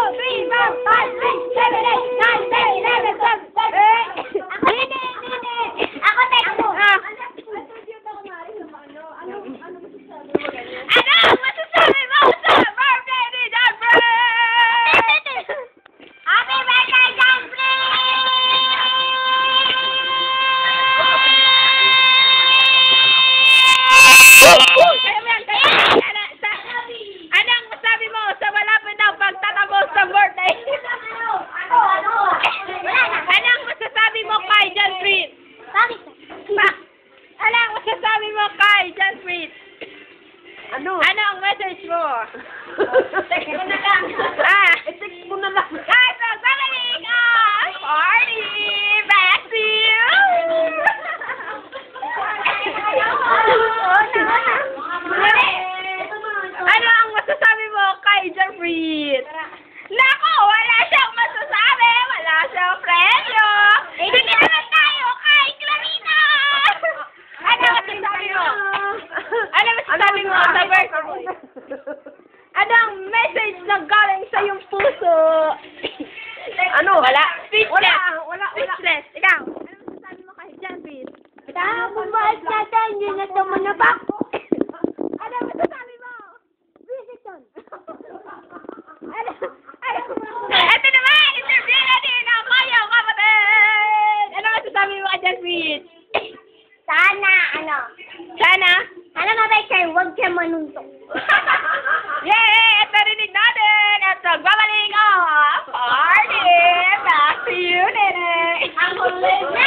3, 4, 5, 6, 7, 8, 9, 10, 11, 12, 13. Ako, ako. Ano masasabi mo sa birthday ni John Fred? Happy birthday, John Anong masabi mo sa malapit ng pagtatapos ng birthday? Anong masasabi mo kay John Fred? Bakit? Anong masasabi mo kay John Fred? Ano? Ano ang message mo? Text mo na lang. Text mo na lang. Ay, pagbabalik ang party! Back to you! Ano ang masasabi mo kay John Fred? Nako, wala siyang masasabi! Wala siyang premyo! Hindi naman tayo kay Clarita! Ano masasabi mo? Ano masasabi mo sa birthday? Ano ang message na galing sa iyong puso? Ano? Wala. Speechless. Wala. Speechless. Ikaw, ano masasabi mo kay John Fred? Tapos balik natin, yun na tumanabak. Ano masasabi mo? Visiton. Ano? Ito naman! Interview natin ang kayang kapatid! Ano masasabi mo kay John Fred? Sana, Sana? Sana mabait kayo, huwag siya manuntok. Yay! At narinig natin! At nagbabalik ang party! Back to you, Nene! Ang kulit na!